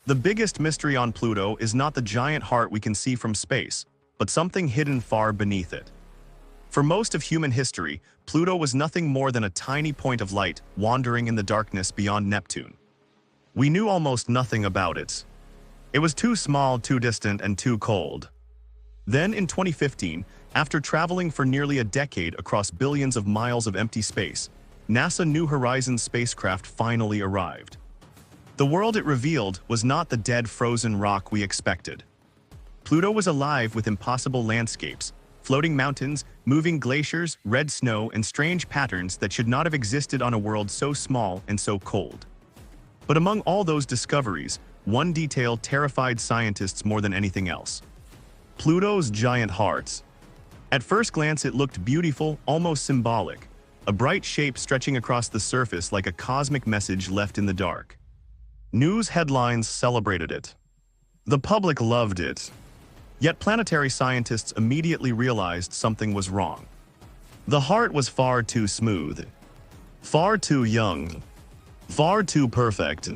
The biggest mystery on Pluto is not the giant heart we can see from space, but something hidden far beneath it. For most of human history, Pluto was nothing more than a tiny point of light wandering in the darkness beyond Neptune. We knew almost nothing about it. It was too small, too distant, and too cold. Then in 2015, after traveling for nearly a decade across billions of miles of empty space, NASA New Horizons spacecraft finally arrived. The world it revealed was not the dead frozen rock we expected. Pluto was alive with impossible landscapes, floating mountains, moving glaciers, red snow, and strange patterns that should not have existed on a world so small and so cold. But among all those discoveries, one detail terrified scientists more than anything else: Pluto's giant heart. At first glance, it looked beautiful, almost symbolic, a bright shape stretching across the surface like a cosmic message left in the dark. News headlines celebrated it. The public loved it. Yet planetary scientists immediately realized something was wrong. The heart was far too smooth, far too young, far too perfect.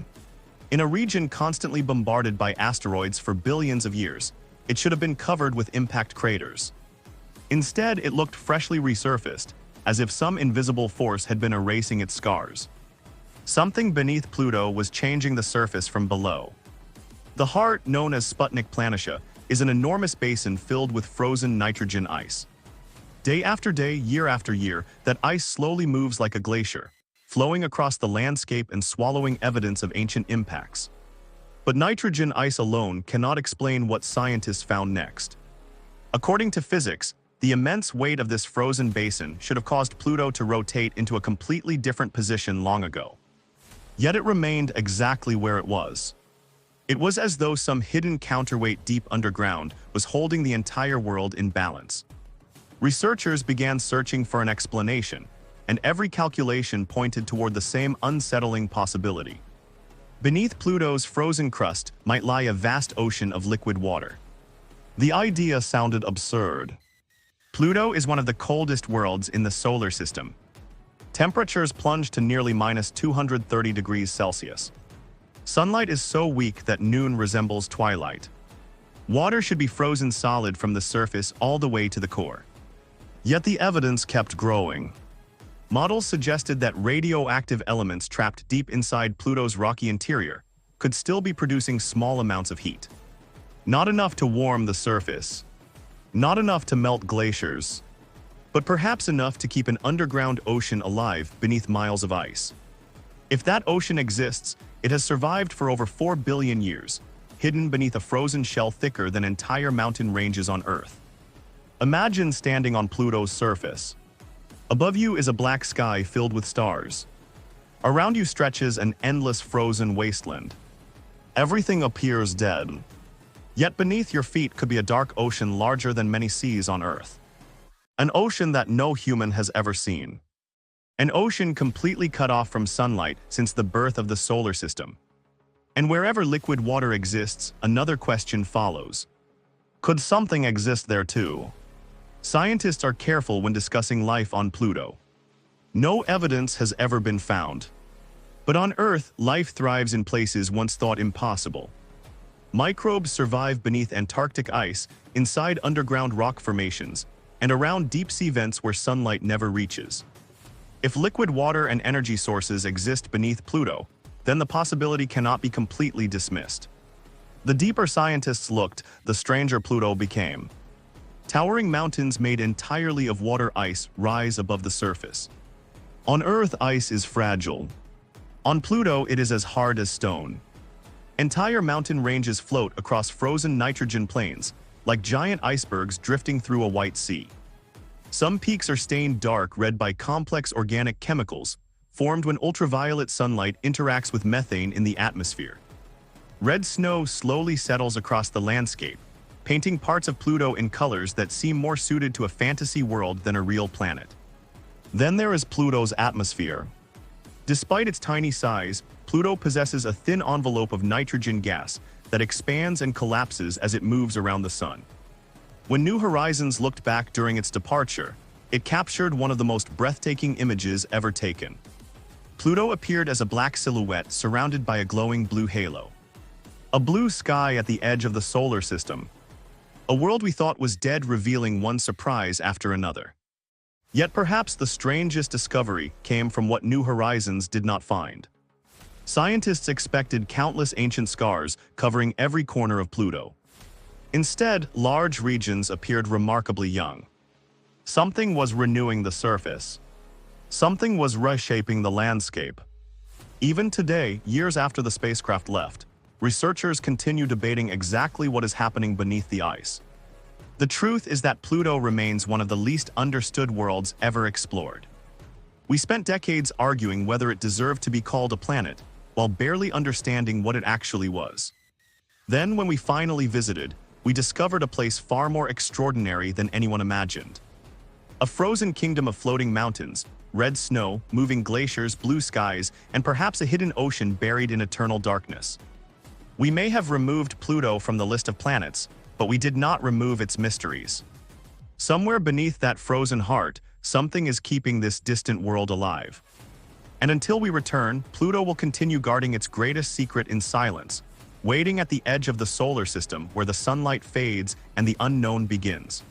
In a region constantly bombarded by asteroids for billions of years, it should have been covered with impact craters. Instead, it looked freshly resurfaced, as if some invisible force had been erasing its scars. Something beneath Pluto was changing the surface from below. The heart, known as Sputnik Planitia, is an enormous basin filled with frozen nitrogen ice. Day after day, year after year, that ice slowly moves like a glacier, flowing across the landscape and swallowing evidence of ancient impacts. But nitrogen ice alone cannot explain what scientists found next. According to physics, the immense weight of this frozen basin should have caused Pluto to rotate into a completely different position long ago. Yet it remained exactly where it was. It was as though some hidden counterweight deep underground was holding the entire world in balance. Researchers began searching for an explanation, and every calculation pointed toward the same unsettling possibility. Beneath Pluto's frozen crust might lie a vast ocean of liquid water. The idea sounded absurd. Pluto is one of the coldest worlds in the solar system. Temperatures plunge to nearly -230 degrees Celsius. Sunlight is so weak that noon resembles twilight. Water should be frozen solid from the surface all the way to the core. Yet the evidence kept growing. Models suggested that radioactive elements trapped deep inside Pluto's rocky interior could still be producing small amounts of heat. Not enough to warm the surface, not enough to melt glaciers, but perhaps enough to keep an underground ocean alive beneath miles of ice. If that ocean exists, it has survived for over 4 billion years, hidden beneath a frozen shell thicker than entire mountain ranges on Earth. Imagine standing on Pluto's surface. Above you is a black sky filled with stars. Around you stretches an endless frozen wasteland. Everything appears dead. Yet beneath your feet could be a dark ocean larger than many seas on Earth. An ocean that no human has ever seen. An ocean completely cut off from sunlight since the birth of the solar system. And wherever liquid water exists, another question follows. Could something exist there too? Scientists are careful when discussing life on Pluto. No evidence has ever been found. But on Earth, life thrives in places once thought impossible. Microbes survive beneath Antarctic ice, inside underground rock formations, and around deep-sea vents where sunlight never reaches. If liquid water and energy sources exist beneath Pluto, then the possibility cannot be completely dismissed. The deeper scientists looked, the stranger Pluto became. Towering mountains made entirely of water ice rise above the surface. On Earth, ice is fragile. On Pluto, it is as hard as stone. Entire mountain ranges float across frozen nitrogen plains, like giant icebergs drifting through a white sea. Some peaks are stained dark red by complex organic chemicals, formed when ultraviolet sunlight interacts with methane in the atmosphere. Red snow slowly settles across the landscape, painting parts of Pluto in colors that seem more suited to a fantasy world than a real planet. Then there is Pluto's atmosphere. Despite its tiny size, Pluto possesses a thin envelope of nitrogen gas that expands and collapses as it moves around the sun. When New Horizons looked back during its departure, it captured one of the most breathtaking images ever taken. Pluto appeared as a black silhouette surrounded by a glowing blue halo. A blue sky at the edge of the solar system. A world we thought was dead revealing one surprise after another. Yet perhaps the strangest discovery came from what New Horizons did not find. Scientists expected countless ancient scars covering every corner of Pluto. Instead, large regions appeared remarkably young. Something was renewing the surface. Something was reshaping the landscape. Even today, years after the spacecraft left, researchers continue debating exactly what is happening beneath the ice. The truth is that Pluto remains one of the least understood worlds ever explored. We spent decades arguing whether it deserved to be called a planet, while barely understanding what it actually was. Then, when we finally visited, we discovered a place far more extraordinary than anyone imagined. A frozen kingdom of floating mountains, red snow, moving glaciers, blue skies, and perhaps a hidden ocean buried in eternal darkness. We may have removed Pluto from the list of planets, but we did not remove its mysteries. Somewhere beneath that frozen heart, something is keeping this distant world alive. And until we return, Pluto will continue guarding its greatest secret in silence, waiting at the edge of the solar system where the sunlight fades and the unknown begins.